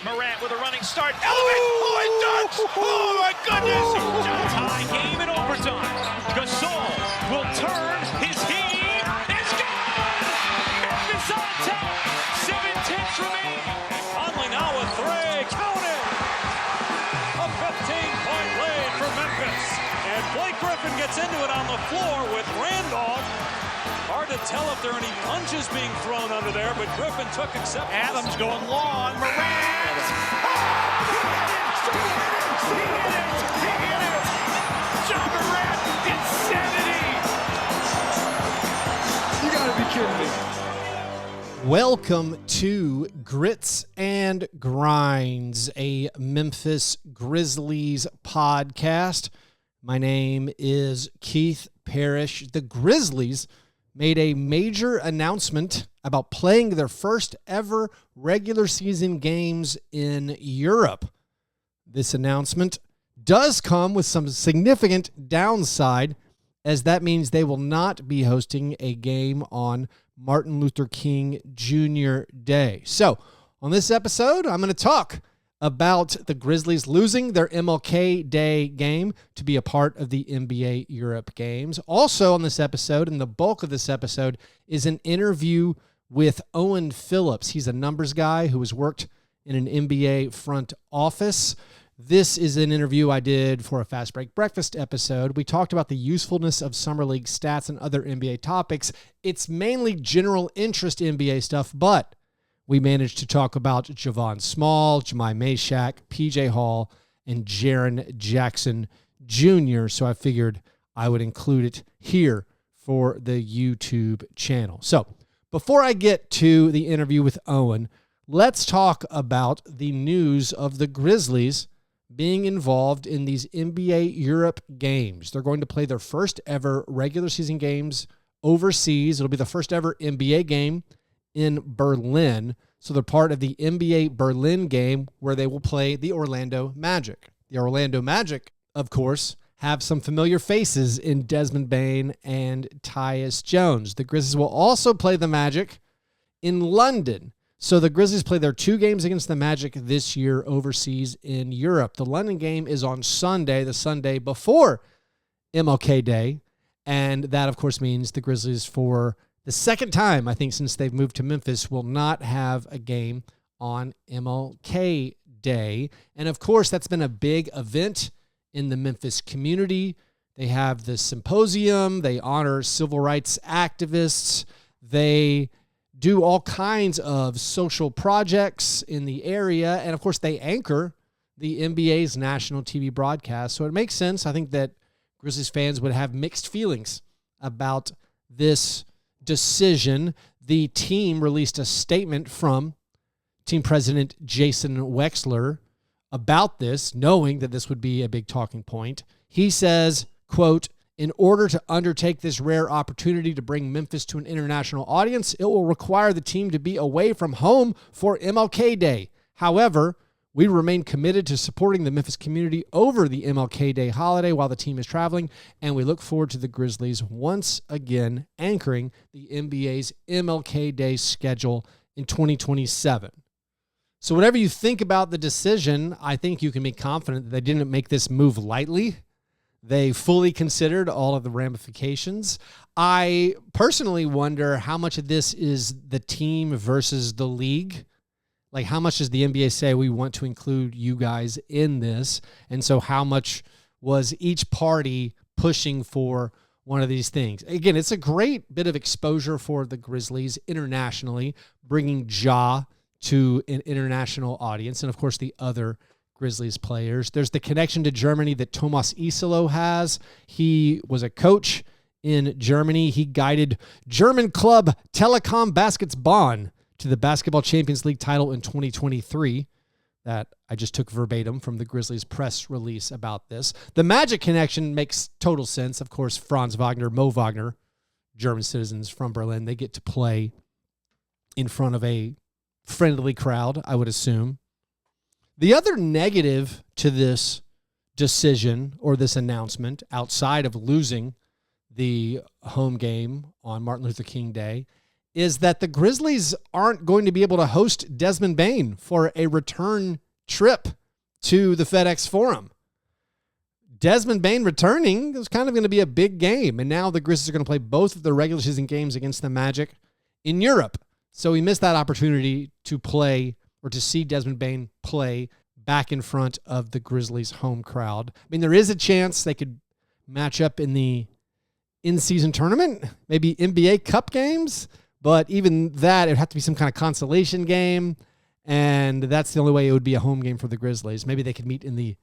Morant with a running start. Oh, it dunks! Oh, my goodness! Tie game in overtime. Gasol will turn. His heave is gone! Memphis on top. 7-10 remaining. Conley now with three. Count it! A 15-point lead for Memphis. And Blake Griffin gets into it on the floor with Randolph. Hard to tell if there are any punches being thrown under there, but Griffin took acceptance. Adams going long. Morant! Oh, he hit it! John Morant, insanity! You gotta be kidding me. Welcome to Grits and Grinds, a Memphis Grizzlies podcast. My name is Keith Parrish. The Grizzlies made a major announcement about playing their first ever regular season games in Europe. This announcement does come with some significant downside, as that means they will not be hosting a game on Martin Luther King Jr. Day. So, on this episode, I'm going to talk about the Grizzlies losing their MLK Day game to be a part of the NBA Europe games. Also on this episode, and the bulk of this episode, is an interview with Owen Phillips. He's a numbers guy who has worked in an NBA front office. This is an interview I did for a Fast Break Breakfast episode. We talked about the usefulness of Summer League stats and other NBA topics. It's mainly general interest NBA stuff, but we managed to talk about Javon Small, Jemai Meshack, PJ Hall, and Jaren Jackson Jr., so I figured I would include it here for the YouTube channel. So before I get to the interview with Owen, let's talk about the news of the Grizzlies being involved in these NBA Europe games. They're going to play their first ever regular season games overseas. It'll be the first ever NBA game in Berlin. So they're part of the NBA Berlin game where they will play the Orlando Magic. The Orlando Magic, of course, have some familiar faces in Desmond Bane and Tyus Jones. The Grizzlies will also play the Magic in London. So the Grizzlies play their two games against the Magic this year overseas in Europe. The London game is on Sunday, the Sunday before MLK Day. And that, of course, means the Grizzlies, for the second time, I think, since they've moved to Memphis, will not have a game on MLK Day. And, of course, that's been a big event in the Memphis community. They have the symposium. They honor civil rights activists. They do all kinds of social projects in the area. And, of course, they anchor the NBA's national TV broadcast. So it makes sense, I think, that Grizzlies fans would have mixed feelings about this decision. The team released a statement from team president Jason Wexler about this, knowing that this would be a big talking point. He says, quote, "In order to undertake this rare opportunity to bring Memphis to an international audience, it will require the team to be away from home for MLK Day. However, we remain committed to supporting the Memphis community over the MLK Day holiday while the team is traveling, and we look forward to the Grizzlies once again anchoring the NBA's MLK Day schedule in 2027. So whatever you think about the decision, I think you can be confident that they didn't make this move lightly. They fully considered all of the ramifications. I personally wonder how much of this is the team versus the league. Like, how much does the NBA say we want to include you guys in this? And so how much was each party pushing for one of these things? Again, it's a great bit of exposure for the Grizzlies internationally, bringing Ja to an international audience, and, of course, the other Grizzlies players. There's the connection to Germany that Thomas Isolo has. He was a coach in Germany. He guided German club Telekom Baskets Bonn to the Basketball Champions League title in 2023. That I just took verbatim from the Grizzlies press release about this. The Magic connection makes total sense. Of course, Franz Wagner, Mo Wagner, German citizens from Berlin, they get to play in front of a friendly crowd, I would assume. The other negative to this decision or this announcement, outside of losing the home game on Martin Luther King Day, is that the Grizzlies aren't going to be able to host Desmond Bane for a return trip to the FedEx Forum. Desmond Bane returning is kind of going to be a big game. And now the Grizzlies are going to play both of the regular season games against the Magic in Europe. So we missed that opportunity to play or to see Desmond Bane play back in front of the Grizzlies home crowd. I mean, there is a chance they could match up in the in-season tournament, maybe NBA Cup games, but even that, it would have to be some kind of consolation game, and that's the only way it would be a home game for the Grizzlies. Maybe they could meet in the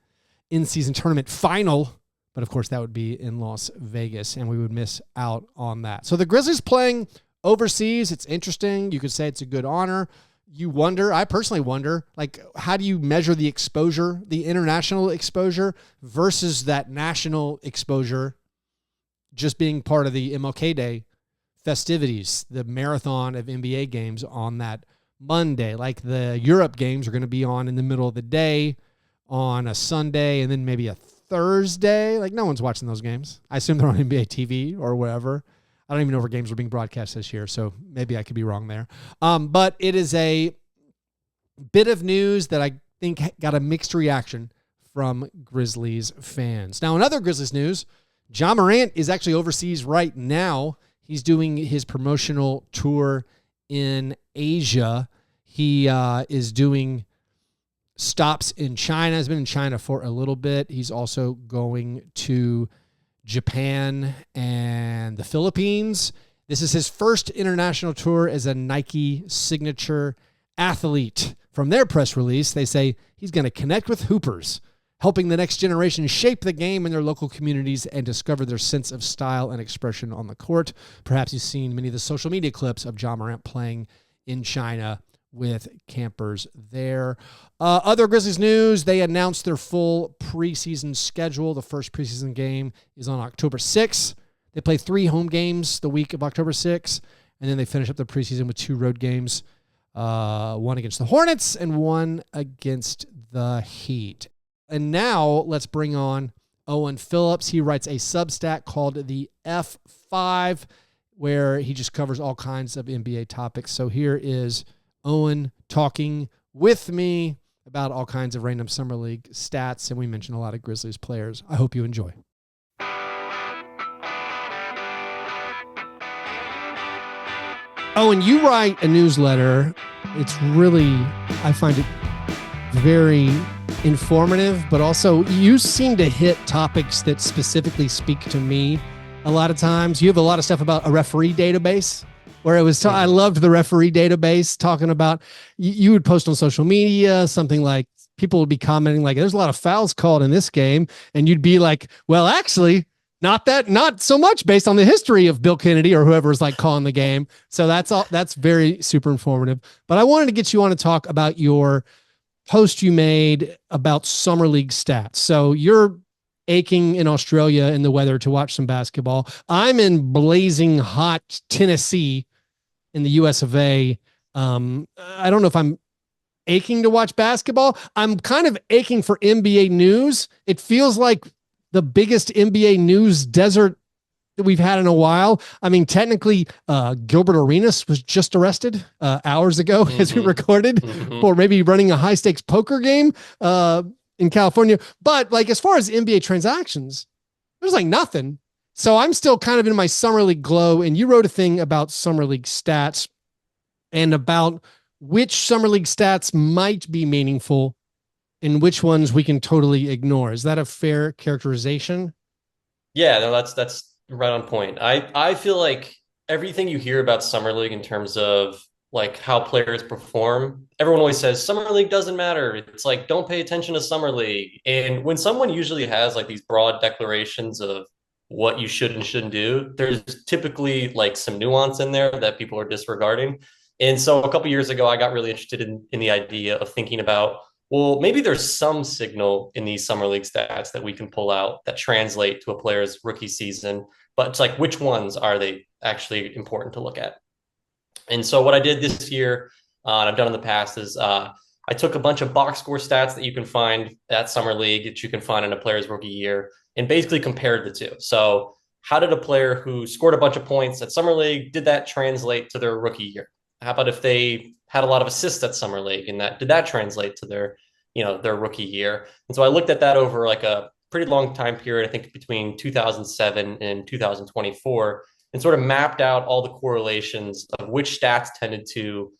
in-season tournament final, but of course that would be in Las Vegas, and we would miss out on that. So the Grizzlies playing overseas, it's interesting. You could say it's a good honor. You wonder, I personally wonder, like, how do you measure the exposure, the international exposure versus that national exposure just being part of the MLK Day festivities, the marathon of NBA games on that Monday? Like the Europe games are going to be on in the middle of the day on a Sunday and then maybe a Thursday. Like, no one's watching those games. I assume they're on NBA TV or wherever. I don't even know where games are being broadcast this year, so maybe I could be wrong there. But it is a bit of news that I think got a mixed reaction from Grizzlies fans. Now, in other Grizzlies news, Ja Morant is actually overseas right now. He's doing his promotional tour in Asia. He is doing stops in China. He's been in China for a little bit. He's also going to Japan and the Philippines. This is his first international tour as a Nike signature athlete. From their press release, they say he's going to connect with hoopers, helping the next generation shape the game in their local communities and discover their sense of style and expression on the court. Perhaps you've seen many of the social media clips of Ja Morant playing in China with campers there. Other Grizzlies news, they announced their full preseason schedule. The first preseason game is on October 6th. They play 3 home games the week of October 6th, and then they finish up the preseason with 2 road games, one against the Hornets and one against the Heat. And now let's bring on Owen Phillips. He writes a Substack called the F5, where he just covers all kinds of NBA topics. So here is Owen talking with me about all kinds of random summer league stats, and we mentioned a lot of Grizzlies players. I hope you enjoy. Owen, you write a newsletter. It's really, I find it very informative, but also you seem to hit topics that specifically speak to me a lot of times. You have a lot of stuff about a referee database, where it was, I loved the referee database, talking about, you would post on social media, something like, people would be commenting like, there's a lot of fouls called in this game. And you'd be like, well, actually, not so much based on the history of Bill Kennedy or whoever was like calling the game. So that's very super informative. But I wanted to get you on to talk about your post you made about summer league stats. So you're aching in Australia in the weather to watch some basketball. I'm in blazing hot Tennessee in the US of A. I don't know if I'm aching to watch basketball. I'm kind of aching for NBA news. It feels like the biggest NBA news desert that we've had in a while. I mean, technically, Gilbert Arenas was just arrested hours ago as we recorded, or maybe running a high stakes poker game in California. But like, as far as NBA transactions, there's like nothing. So I'm still kind of in my summer league glow. And you wrote a thing about summer league stats and about which summer league stats might be meaningful and which ones we can totally ignore. Is that a fair characterization? Yeah, no, that's right on point. I feel like everything you hear about summer league in terms of like how players perform, everyone always says summer league doesn't matter. It's like, don't pay attention to summer league. And when someone usually has like these broad declarations of what you should and shouldn't do, there's typically like some nuance in there that people are disregarding. And so a couple years ago, I got really interested in the idea of thinking about, well, maybe there's some signal in these summer league stats that we can pull out that translate to a player's rookie season, but it's like, which ones are they actually important to look at? And so what I did this year, and I've done in the past, is I took a bunch of box score stats that you can find at summer league that you can find in a player's rookie year and basically compared the two. So how did a player who scored a bunch of points at Summer League, did that translate to their rookie year? How about if they had a lot of assists at Summer League and did that translate to their rookie year? And so I looked at that over like a pretty long time period, I think between 2007 and 2024, and sort of mapped out all the correlations of which stats tended to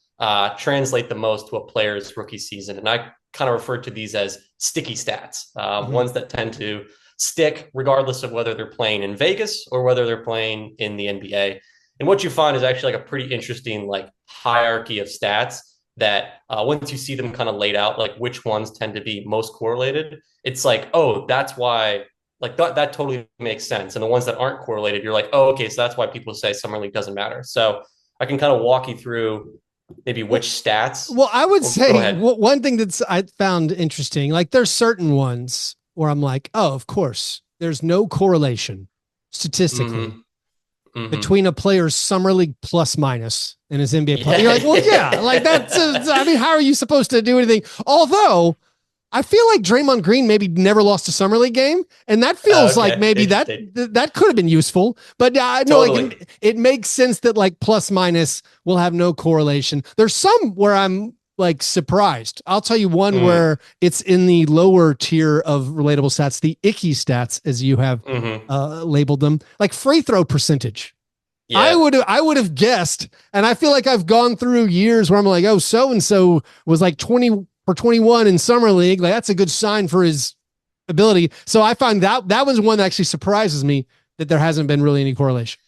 translate the most to a player's rookie season. And I kind of referred to these as sticky stats, ones that tend to stick regardless of whether they're playing in Vegas or whether they're playing in the NBA. And what you find is actually like a pretty interesting like hierarchy of stats that once you see them kind of laid out, like which ones tend to be most correlated, it's like, oh, that's why, like that totally makes sense. And the ones that aren't correlated, you're like, oh, okay, so that's why people say Summer League doesn't matter. So I can kind of walk you through maybe which stats. Well, I would say one thing that's I found interesting, like there's certain ones where I'm like, oh, of course, there's no correlation statistically between a player's Summer League plus minus and his NBA plus. You're like, well, yeah, like that's, I mean, how are you supposed to do anything? Although I feel like Draymond Green maybe never lost a Summer League game. And that feels like maybe that could have been useful, but no, like it makes sense that like plus minus will have no correlation. There's some where I'm like surprised. I'll tell you one where it's in the lower tier of relatable stats, the icky stats, as you have labeled them, like free throw percentage. Yeah. I would have guessed. And I feel like I've gone through years where I'm like, oh, so-and-so was like 20 for 21 in Summer League. Like that's a good sign for his ability. So I find that was one that actually surprises me that there hasn't been really any correlation.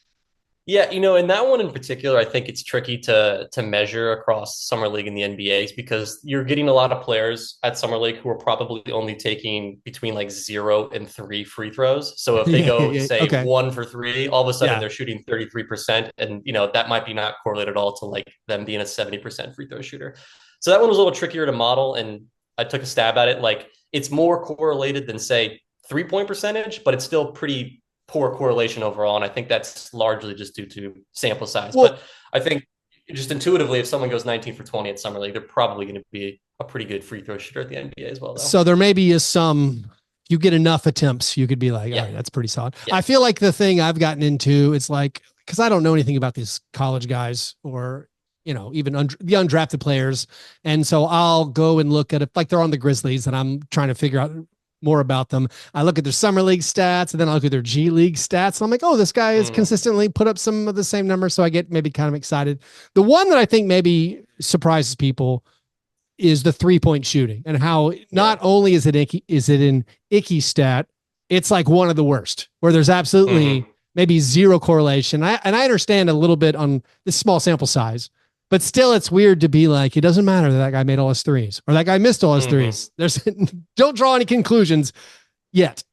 Yeah, and that one in particular, I think it's tricky to measure across Summer League and the NBA because you're getting a lot of players at Summer League who are probably only taking between like 0 and 3 free throws. So if they go, say, 1 for 3, all of a sudden they're shooting 33%. And, that might be not correlated at all to like them being a 70% free throw shooter. So that one was a little trickier to model. And I took a stab at it. Like it's more correlated than, say, 3-point percentage, but it's still pretty poor correlation overall. And I think that's largely just due to sample size. Well, but I think just intuitively, if someone goes 19 for 20 at Summer League, they're probably going to be a pretty good free throw shooter at the NBA as well, though. So there maybe is you get enough attempts, you could be like, all right, that's pretty solid. Yeah. I feel like the thing I've gotten into, it's like, because I don't know anything about these college guys or, even the undrafted players. And so I'll go and look at it, like they're on the Grizzlies and I'm trying to figure out more about them. I look at their Summer League stats and then I look at their G League stats. And I'm like, oh, this guy has consistently put up some of the same numbers. So I get maybe kind of excited. The one that I think maybe surprises people is the 3-point shooting and how not only is it an icky stat, it's like one of the worst where there's absolutely maybe zero correlation. I understand a little bit on this small sample size, but still it's weird to be like, it doesn't matter that guy made all his threes or that guy missed all his threes. Don't draw any conclusions yet.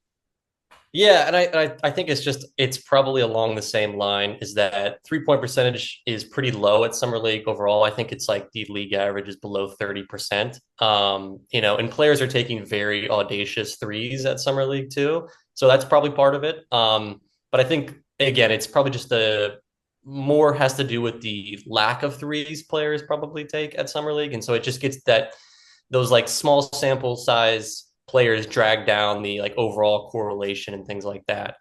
Yeah. And I think it's probably along the same line is that 3-point percentage is pretty low at Summer League overall. I think it's like the league average is below 30%. And players are taking very audacious threes at Summer League too. So that's probably part of it. But I think again, it's probably just more has to do with the lack of threes players probably take at Summer League. And so it just gets those like small sample size players drag down the like overall correlation and things like that.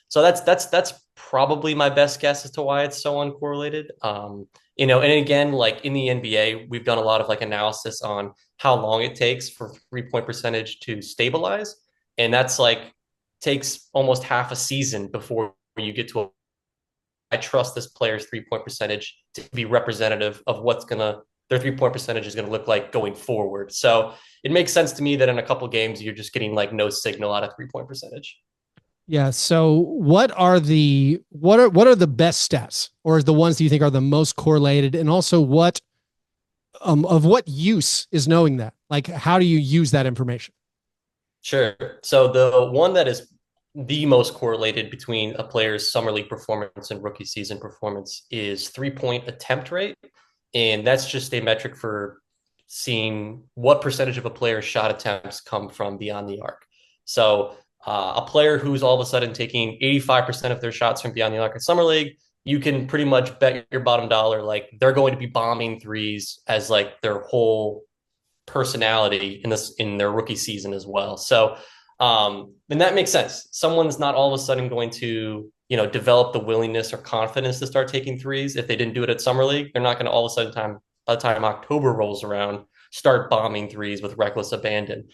So that's probably my best guess as to why it's so uncorrelated. And again, like in the NBA, we've done a lot of like analysis on how long it takes for 3-point percentage to stabilize. And that's like takes almost half a season before you get to I trust this player's 3-point percentage to be representative of their 3-point percentage is going to look like going forward. So it makes sense to me that in a couple of games, you're just getting like no signal out of 3-point percentage. Yeah. So what are the best stats or the ones that you think are the most correlated? And also what use is knowing that? Like, how do you use that information? Sure. So the one that is the most correlated between a player's Summer League performance and rookie season performance is 3-point attempt rate. And that's just a metric for seeing what percentage of a player's shot attempts come from beyond the arc. So a player who's all of a sudden taking 85% of their shots from beyond the arc at Summer League, you can pretty much bet your bottom dollar, like they're going to be bombing threes as like their whole personality in their rookie season as well. So And that makes sense. Someone's not all of a sudden going to, develop the willingness or confidence to start taking threes. If they didn't do it at Summer League, they're not going to all of a sudden by the time October rolls around, start bombing threes with reckless abandon,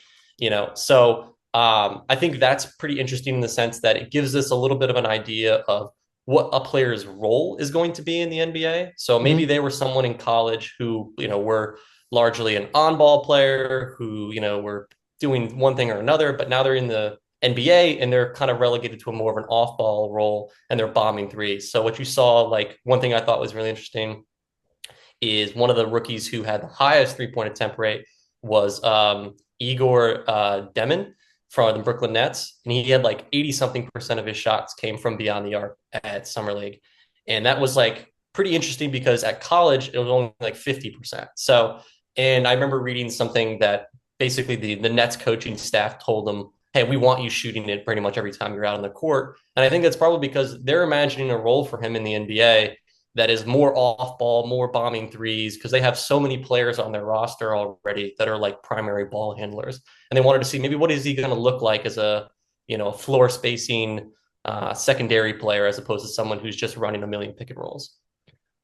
So I think that's pretty interesting in the sense that it gives us a little bit of an idea of what a player's role is going to be in the NBA. So maybe they were someone in college who, were largely an on-ball player who, were doing one thing or another, but now they're in the NBA and they're kind of relegated to a more of an off-ball role and they're bombing threes. So what you saw, like one thing I thought was really interesting is one of the rookies who had the highest three-point attempt rate was Igor Demin from the Brooklyn Nets. And he had like 80 something percent of his shots came from beyond the arc at Summer League. And that was like pretty interesting because at college, it was only like 50%. So, and I remember reading something that basically the Nets coaching staff told them, hey, we want you shooting it pretty much every time you're out on the court. And I think that's probably because they're imagining a role for him in the NBA that is more off ball, more bombing threes, because they have so many players on their roster already that are like primary ball handlers. And they wanted to see maybe what is he going to look like as a, floor spacing secondary player as opposed to someone who's just running a million pick and rolls.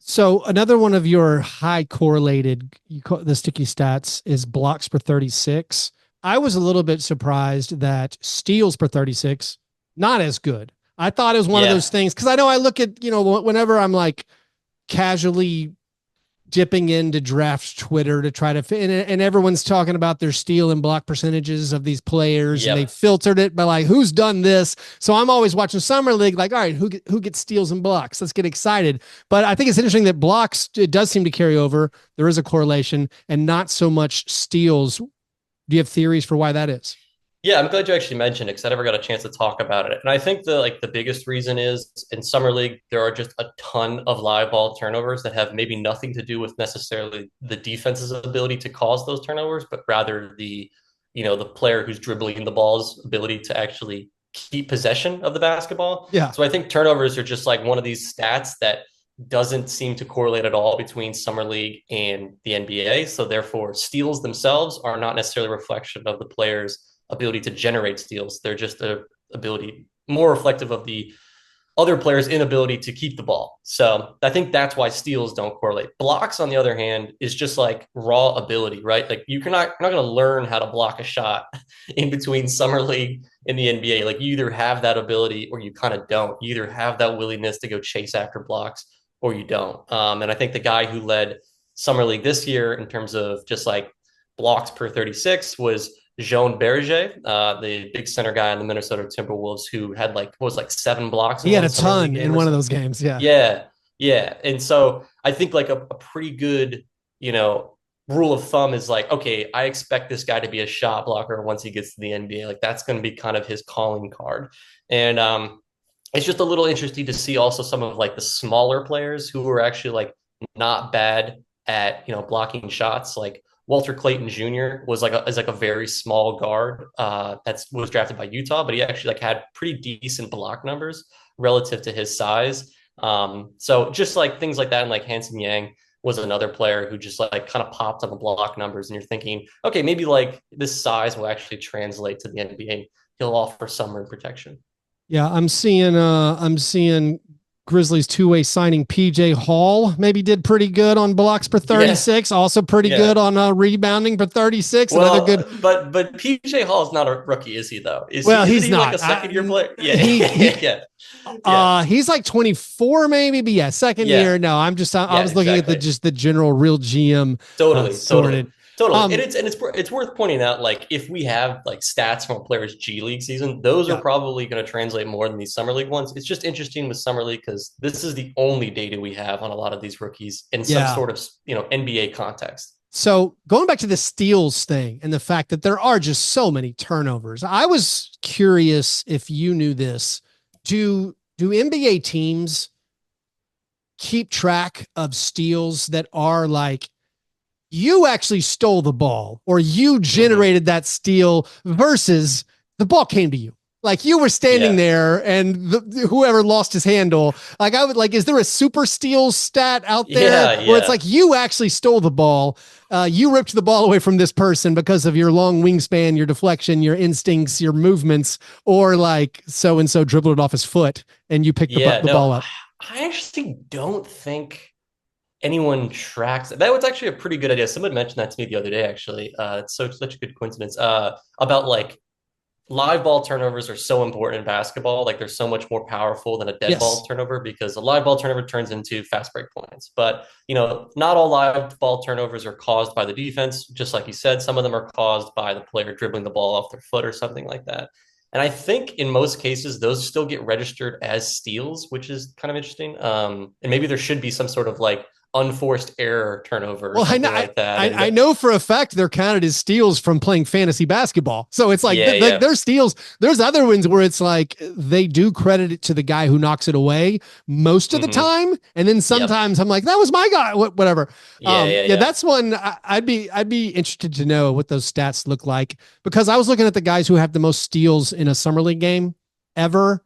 So another one of your high correlated, the sticky stats is blocks per 36. I was a little bit surprised that steals per 36, not as good. I thought it was one of those things. Cause I know I look at, whenever I'm like casually dipping into draft Twitter to try to fit, and everyone's talking about their steal and block percentages of these players, and they filtered it by like, who's done this? So I'm always watching Summer League, like, all right, who gets steals and blocks? Let's get excited. But I think it's interesting that blocks, it does seem to carry over. There is a correlation and not so much steals. Do you have theories for why that is? Yeah, I'm glad you actually mentioned it because I never got a chance to talk about it. And I think the biggest reason is in Summer League, there are just a ton of live ball turnovers that have maybe nothing to do with necessarily the defense's ability to cause those turnovers, but rather the player who's dribbling the ball's ability to actually keep possession of the basketball. Yeah. So I think turnovers are just like one of these stats that doesn't seem to correlate at all between Summer League and the NBA. So therefore, steals themselves are not necessarily a reflection of the player's ability to generate steals. They're just a ability more reflective of the other player's inability to keep the ball. So I think that's why steals don't correlate. Blocks, on the other hand, is just like raw ability, right? Like you're not going to learn how to block a shot in between Summer League and the NBA. Like you either have that ability or you kind of don't. You either have that willingness to go chase after blocks or you don't. And I think the guy who led Summer League this year in terms of just like blocks per 36 was Jean Berger, the big center guy on the Minnesota Timberwolves, who had like 7 blocks. He had a ton in one of those games. Yeah. And so I think like a pretty good, rule of thumb is like, okay, I expect this guy to be a shot blocker once he gets to the NBA. Like that's going to be kind of his calling card. And it's just a little interesting to see also some of like the smaller players who are actually like not bad at, blocking shots. Like Walter Clayton Jr. is like a very small guard that was drafted by Utah, but he actually like had pretty decent block numbers relative to his size. So just like things like that, and like Hanson Yang was another player who just like kind of popped on the block numbers, and you're thinking, okay, maybe like this size will actually translate to the NBA. He'll offer some rim protection. Yeah, I'm seeing Grizzlies two-way signing PJ Hall maybe did pretty good on blocks per 36. Also pretty good on rebounding per 36. Well, another good, but PJ Hall is not a rookie, is he though? He's he not like a second-year player. Yeah, he's like 24 maybe, but second year. No, I was looking at the general real GM. Totally. And it's worth pointing out, like if we have like stats from a player's G League season, those are probably going to translate more than these Summer League ones. It's just interesting with Summer League because this is the only data we have on a lot of these rookies in some sort of NBA context. So going back to the steals thing and the fact that there are just so many turnovers, I was curious if you knew this. Do NBA teams keep track of steals that are like, you actually stole the ball or you generated that steal versus the ball came to you? Like you were standing Yeah. there and whoever lost his handle, like I would like, is there a super steals stat out there where it's like you actually stole the ball? You ripped the ball away from this person because of your long wingspan, your deflection, your instincts, your movements, or like so-and-so dribbled it off his foot and you picked the ball up. I actually don't think anyone tracks it. That was actually a pretty good idea. Someone mentioned that to me the other day, actually. It's such a good coincidence. About like live ball turnovers are so important in basketball. Like they're so much more powerful than a dead ball turnover because a live ball turnover turns into fast break points. But, not all live ball turnovers are caused by the defense. Just like you said, some of them are caused by the player dribbling the ball off their foot or something like that. And I think in most cases, those still get registered as steals, which is kind of interesting. And maybe there should be some sort of like unforced error turnover or something like that. I know for a fact they're counted as steals from playing fantasy basketball. So it's like they're steals. There's other ones where it's like they do credit it to the guy who knocks it away most of the time. And then sometimes I'm like, that was my guy, whatever. That's one I'd be interested to know what those stats look like because I was looking at the guys who have the most steals in a summer league game ever.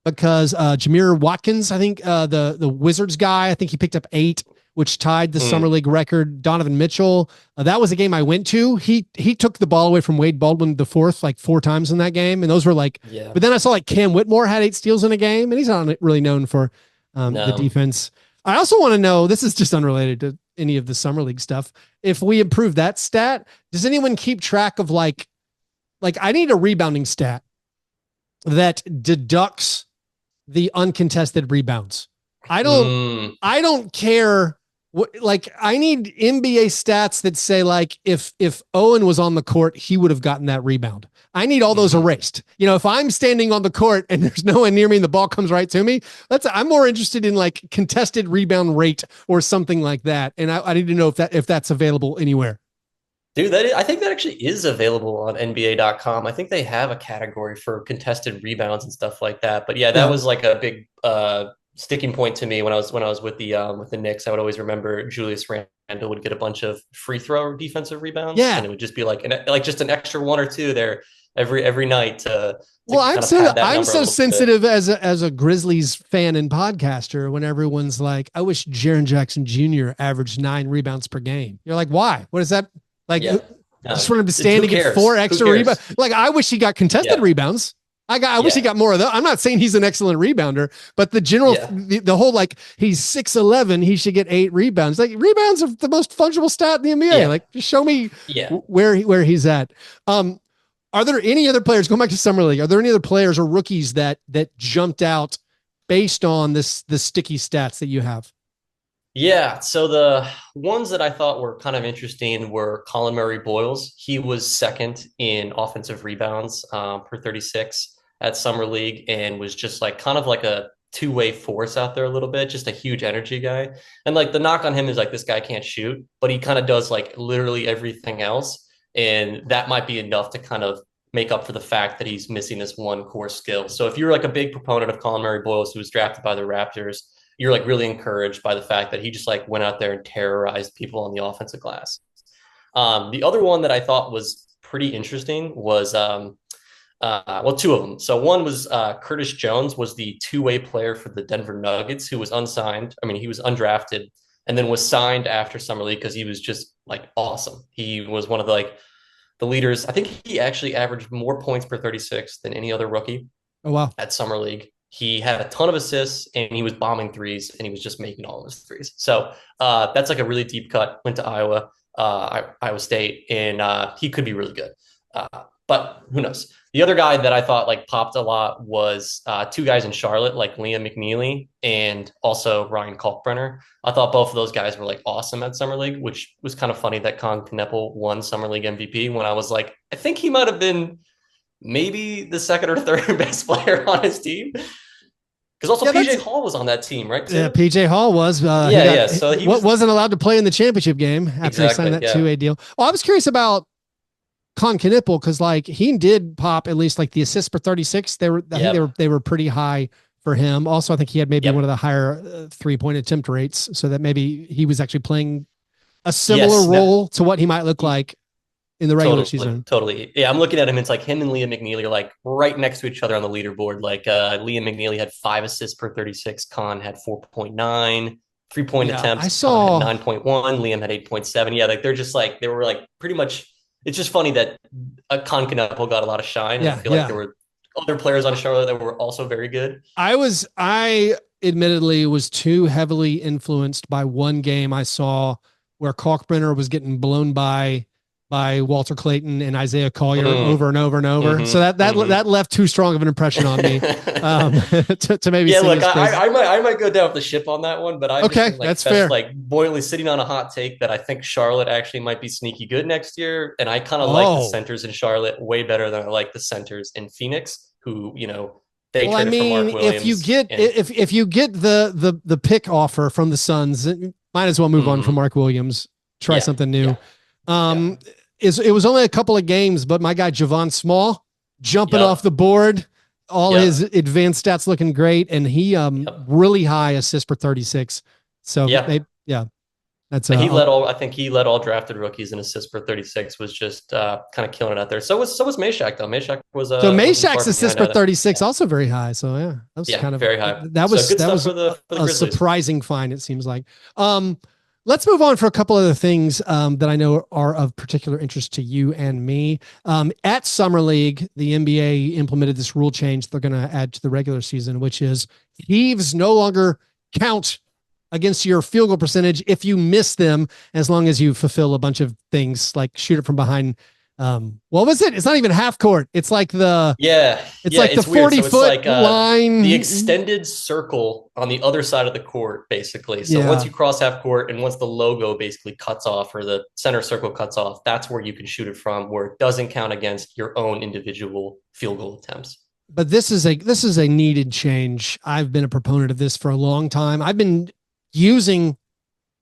Because Jameer Watkins, I think the Wizards guy, I think he picked up 8, which tied the summer league record. Donovan Mitchell, that was a game I went to. He took the ball away from Wade Baldwin the fourth like 4 times in that game, and those were like. Yeah. But then I saw like Cam Whitmore had 8 steals in a game, and he's not really known for the defense. I also want to know. This is just unrelated to any of the summer league stuff. If we improve that stat, does anyone keep track of like I need a rebounding stat that deducts the uncontested rebounds. I don't care what, like I need NBA stats that say like, if Owen was on the court, he would have gotten that rebound. I need all those erased. If I'm standing on the court and there's no one near me and the ball comes right to me, I'm more interested in like contested rebound rate or something like that. And I need to know if that's available anywhere. Dude, I think that actually is available on NBA.com. I think they have a category for contested rebounds and stuff like that. But yeah, that was like a big sticking point to me when I was with the Knicks. I would always remember Julius Randle would get a bunch of free throw defensive rebounds. Yeah, and it would just be like just an extra 1 or 2 there every night. I'm so sensitive as a Grizzlies fan and podcaster when everyone's like, I wish Jaren Jackson Jr. averaged 9 rebounds per game. You're like, why? What is that? Like, I just want him to stand and get 4 extra rebounds. Like, I wish he got contested rebounds. I wish he got more of those. I'm not saying he's an excellent rebounder, but the general, the whole, like, he's 6'11", he should get 8 rebounds. Like, rebounds are the most fungible stat in the NBA. Yeah. Like, just show me where he's at. Are there any other players, going back to Summer League, are there any other players or rookies that jumped out based on the sticky stats that you have? Yeah, so the ones that I thought were kind of interesting were Colin Murray-Boyles. He was second in offensive rebounds per 36 at Summer League and was just like kind of like a two-way force out there a little bit, just a huge energy guy. And like the knock on him is like this guy can't shoot, but he kind of does like literally everything else. And that might be enough to kind of make up for the fact that he's missing this one core skill. So if you're like a big proponent of Colin Murray-Boyles, who was drafted by the Raptors, you're like really encouraged by the fact that he just like went out there and terrorized people on the offensive glass. The other one that I thought was pretty interesting was, 2 of them. So one was Curtis Jones was the 2-way player for the Denver Nuggets who was unsigned. I mean, he was undrafted and then was signed after Summer League because he was just like awesome. He was one of the leaders. I think he actually averaged more points per 36 than any other rookie. Oh, wow. At Summer League. He had a ton of assists and he was bombing threes and he was just making all of his threes. So that's like a really deep cut. Went to Iowa State, and he could be really good. But who knows? The other guy that I thought like popped a lot was 2 guys in Charlotte, like Liam McNeely and also Ryan Kalkbrenner. I thought both of those guys were like awesome at Summer League, which was kind of funny that Con Kneppel won Summer League MVP when I was like, I think he might have been maybe the second or third best player on his team. Because also PJ Hall was on that team, right? Too? Yeah, PJ Hall was. So he wasn't allowed to play in the championship game after he signed that 2-way deal. Well, I was curious about Con Kneppel because like he did pop at least like the assists per 36. I think they were pretty high for him. Also, I think he had maybe one of the higher 3-point attempt rates, so that maybe he was actually playing a similar role to what he might look like. in the regular season. Totally. Yeah, I'm looking at him. It's like him and Liam McNeely are like right next to each other on the leaderboard. Like Liam McNeely had 5 assists per 36. Con had 4.9. 3-point attempts. I saw Con had 9.1. Liam had 8.7. Yeah, like they're just like they were like pretty much. It's just funny that Con Knappel got a lot of shine. And I feel like there were other players on Charlotte that were also very good. I admittedly was too heavily influenced by one game I saw where Kalkbrenner was getting blown by Walter Clayton and Isaiah Collier over and over and over. So that left too strong of an impression on me to maybe. Yeah, look, I might go down with the ship on that one, but that's fair. Like boiling, sitting on a hot take that I think Charlotte actually might be sneaky good next year, and I kind of like the centers in Charlotte way better than I like the centers in Phoenix, who they traded for Mark Williams. If you get the pick offer from the Suns, might as well move on from Mark Williams. Try something new. It was only a couple of games, but my guy Javon Small jumping off the board, all his advanced stats looking great, and he really high assists per 36. So that's he led all drafted rookies in assists per 36. Was just kind of killing it out there. So was Meshack though. Meshack was Meshack's assists per 36 also very high. So that was kind of very high. That was for the a surprising find. It seems like. Let's move on for a couple other things that I know are of particular interest to you and me. At Summer League, the NBA implemented this rule change they're going to add to the regular season, which is heaves no longer count against your field goal percentage if you miss them, as long as you fulfill a bunch of things like shoot it from behind. What was it? It's not even half court. It's like the 40-foot line, the extended circle on the other side of the court, basically. So once you cross half court and once the logo basically cuts off or the center circle cuts off, that's where you can shoot it from, where it doesn't count against your own individual field goal attempts. But this is a needed change. I've been a proponent of this for a long time. I've been using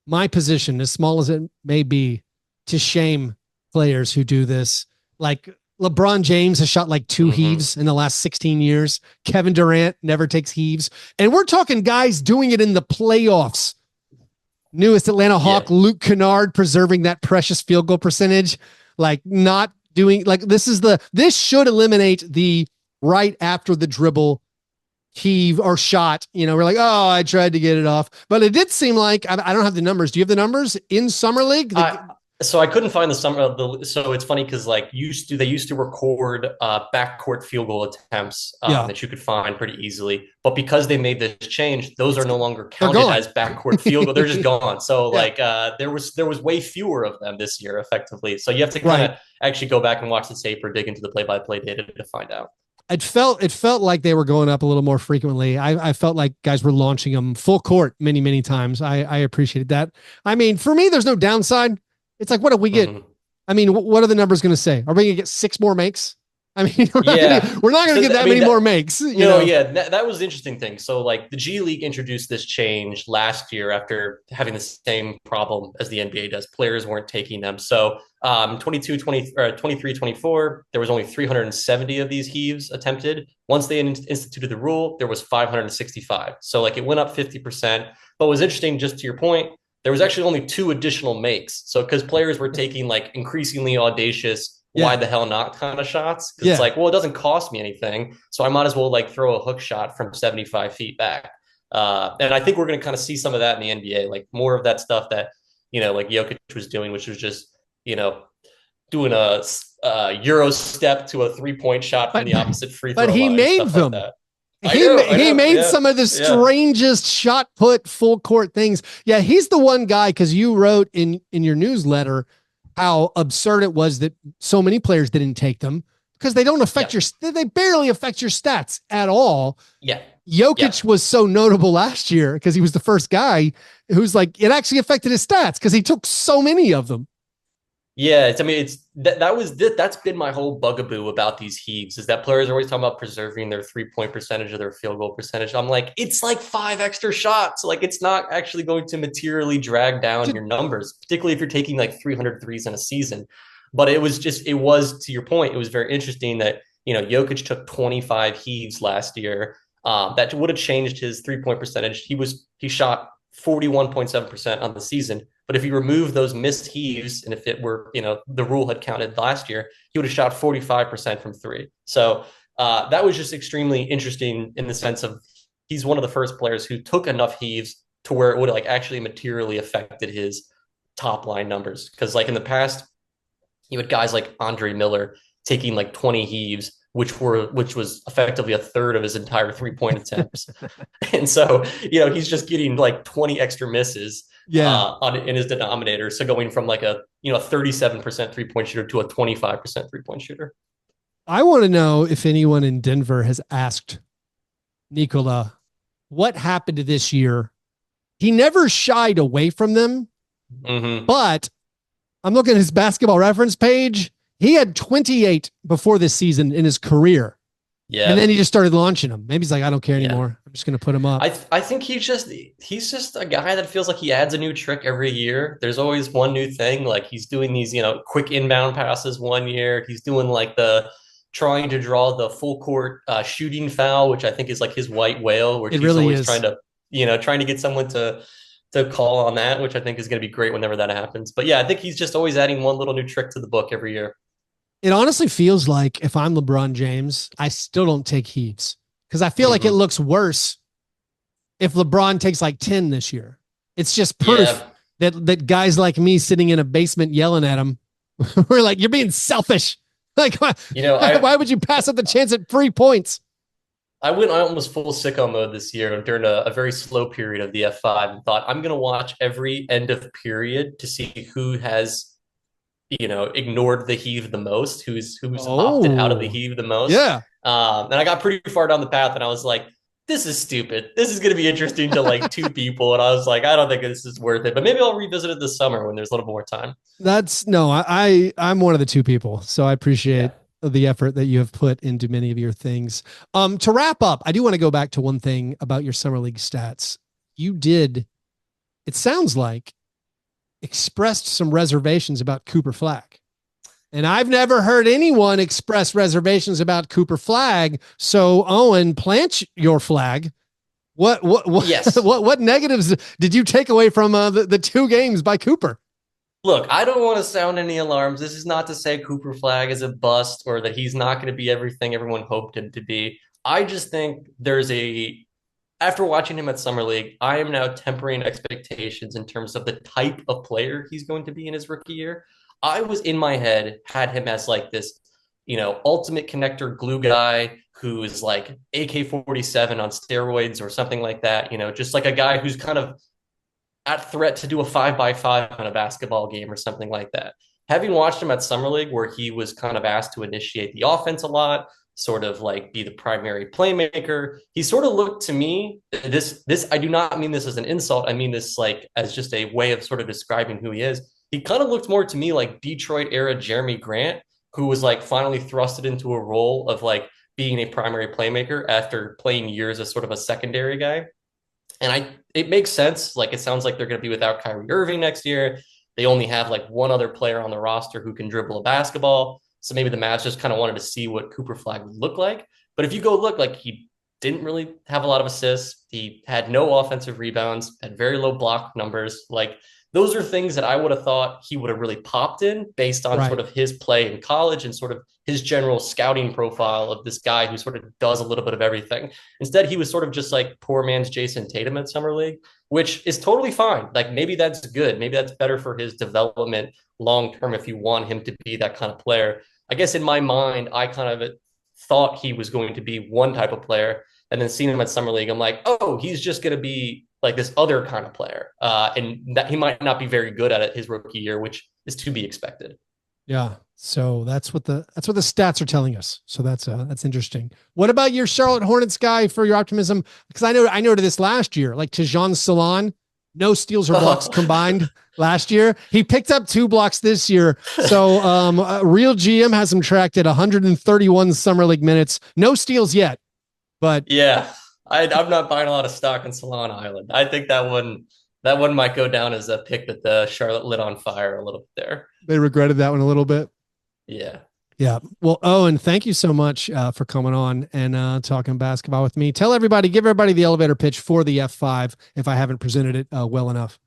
my position, as small as it may be, to shame players who do this. Like LeBron James has shot like 2 heaves in the last 16 years. Kevin Durant never takes heaves. And we're talking guys doing it in the playoffs. Newest Atlanta Hawk, Luke Kennard, preserving that precious field goal percentage. Like not doing like this should eliminate the right after the dribble heave or shot. We're like, oh, I tried to get it off. But it did seem like, I don't have the numbers. Do you have the numbers in Summer League? So I couldn't find so it's funny because like they used to record backcourt field goal attempts that you could find pretty easily, but because they made this change, those are no longer counted as backcourt field goal. They're just gone. So there was way fewer of them this year effectively. So you have to kind of actually go back and watch the tape or dig into the play-by-play data to find out. It felt like they were going up a little more frequently. I felt like guys were launching them full court many, many times. I appreciated that. I mean, for me, there's no downside. It's like, what do we get? I mean, what are the numbers going to say? Are we going to get 6 more makes? I mean, we're not going to get that many more makes. That was the interesting thing. So like the G League introduced this change last year after having the same problem as the NBA does. Players weren't taking them. So 23-24, there was only 370 of these heaves attempted. Once they instituted the rule, there was 565. So like it went up 50%. But what was interesting, just to your point, there was actually only 2 additional makes. So because players were taking like increasingly audacious, why the hell not kind of shots? Because it's like, well, it doesn't cost me anything. So I might as well like throw a hook shot from 75 feet back. And I think we're going to kind of see some of that in the NBA, like more of that stuff that, like Jokic was doing, which was just, doing a Euro step to a 3-point shot from the opposite free throw line. But he made them. Like He made some of the strangest shot put full court things. Yeah, he's the one guy, because you wrote in your newsletter how absurd it was that so many players didn't take them because they don't affect they barely affect your stats at all. Yeah. Jokic was so notable last year because he was the first guy who's like, it actually affected his stats because he took so many of them. Yeah, that's been my whole bugaboo about these heaves, is that players are always talking about preserving their 3-point percentage or their field goal percentage. I'm like, it's like 5 extra shots. Like it's not actually going to materially drag down your numbers, particularly if you're taking like 300 threes in a season. But it was to your point, it was very interesting that, Jokic took 25 heaves last year. That would have changed his 3-point percentage. He shot 41.7% on the season, But if you remove those missed heaves, and if it were, the rule had counted last year, he would have shot 45% from three. So that was just extremely interesting in the sense of he's one of the first players who took enough heaves to where it would have like actually materially affected his top line numbers. Because like in the past, you had guys like Andre Miller taking like 20 heaves, which was effectively a third of his entire 3-point attempts. And so, he's just getting like 20 extra misses in his denominator. So going from like a 37% 3-point shooter to a 25% 3-point shooter. I want to know if anyone in Denver has asked Nikola what happened to this year. He never shied away from them, but I'm looking at his basketball reference page. He had 28 before this season in his career. Yeah. And then he just started launching them. Maybe he's like, I don't care anymore. I'm just going to put him up. I think he's just a guy that feels like he adds a new trick every year. There's always one new thing. Like he's doing these, quick inbound passes one year. He's doing like trying to draw the full court shooting foul, which I think is like his white whale, where he's really always trying to get someone to call on that, which I think is going to be great whenever that happens. But yeah, I think he's just always adding one little new trick to the book every year. It honestly feels like if I'm LeBron James, I still don't take heaves because I feel like it looks worse if LeBron takes like 10 this year. It's just proof that guys like me sitting in a basement yelling at him, we're like, you're being selfish. Like, why would you pass up the chance at 3 points? I went almost full sicko mode this year during a very slow period of the F5 and thought I'm going to watch every end of period to see who has, ignored the heave the most, who's opted out of the heave the most. Yeah. And I got pretty far down the path and I was like, this is stupid. This is going to be interesting to like 2 people. And I was like, I don't think this is worth it, but maybe I'll revisit it this summer when there's a little more time. I'm one of the 2 people. So I appreciate the effort that you have put into many of your things. To wrap up, I do want to go back to one thing about your summer league stats. You did, it sounds like, expressed some reservations about Cooper Flagg. And I've never heard anyone express reservations about Cooper Flagg. So Owen, plant your flag. What negatives did you take away from the 2 games by Cooper? Look, I don't want to sound any alarms. This is not to say Cooper Flagg is a bust or that he's not going to be everything everyone hoped him to be. I just think after watching him at Summer League, I am now tempering expectations in terms of the type of player he's going to be in his rookie year. I was in my head, had him as like this, ultimate connector glue guy who is like AK-47 on steroids or something like that. Just like a guy who's kind of at threat to do a 5x5 on a basketball game or something like that. Having watched him at Summer League where he was kind of asked to initiate the offense a lot, sort of like be the primary playmaker, he sort of looked to me, this I do not mean this as an insult, I mean this like as just a way of sort of describing who he is. He kind of looked more to me like Detroit era Jeremy Grant, who was like finally thrusted into a role of like being a primary playmaker after playing years as sort of a secondary guy. And it makes sense. Like, it sounds like they're going to be without Kyrie Irving next year. They only have like one other player on the roster who can dribble a basketball. So maybe the Mavs just kind of wanted to see what Cooper Flagg would look like. But if you go look, like, he didn't really have a lot of assists. He had no offensive rebounds, had very low block numbers. Like, those are things that I would have thought he would have really popped in based on sort of his play in college and sort of his general scouting profile of this guy who sort of does a little bit of everything. Instead, he was sort of just like poor man's Jason Tatum at Summer League, which is totally fine. Like, maybe that's good. Maybe that's better for his development long-term if you want him to be that kind of player. I guess in my mind, I kind of thought he was going to be one type of player, and then seeing him at Summer League, I'm like, oh, he's just going to be like this other kind of player. And that he might not be very good at it his rookie year, which is to be expected. Yeah. So that's what the stats are telling us. So that's interesting. What about your Charlotte Hornets guy for your optimism? Because I noted this last year, like Tajon Salon, no steals or blocks combined last year. He picked up 2 blocks this year. So Real GM has him tracked at 131 Summer League minutes. No steals yet, but yeah. I'm not buying a lot of stock in Solana Island. I think that one might go down as a pick that the Charlotte lit on fire a little bit there. They regretted that one a little bit. Yeah. Yeah. Well, Owen, thank you so much for coming on and talking basketball with me. Give everybody the elevator pitch for the F5 if I haven't presented it well enough.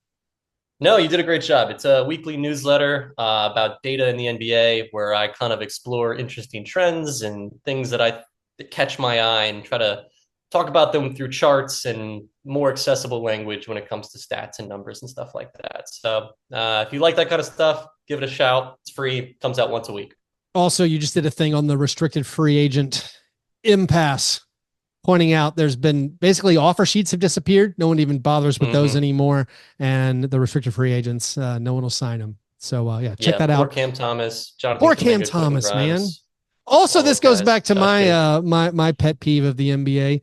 No, you did a great job. It's a weekly newsletter about data in the NBA where I kind of explore interesting trends and things that catch my eye and try to talk about them through charts and more accessible language when it comes to stats and numbers and stuff like that. So if you like that kind of stuff, give it a shout. It's free. Comes out once a week. Also, you just did a thing on the restricted free agent impasse, pointing out there's been basically offer sheets have disappeared. No one even bothers with those anymore. And the restricted free agents, no one will sign them. So check that out. Poor Cam Thomas, Jonathan. Poor Cam Thomas, man. Also, this goes back to my pet peeve of the NBA.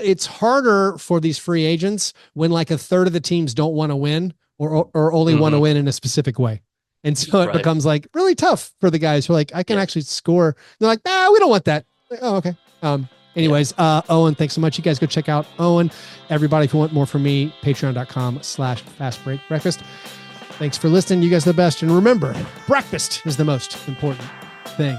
It's harder for these free agents when like a third of the teams don't want to win or only want to win in a specific way. And so it becomes like really tough for the guys who are like, I can actually score. They're like, nah, we don't want that. Like, oh, okay. Anyways, Owen, thanks so much. You guys go check out Owen. Everybody, if you want more from me, patreon.com/fastbreakbreakfast. Thanks for listening. You guys are the best. And remember, breakfast is the most important thing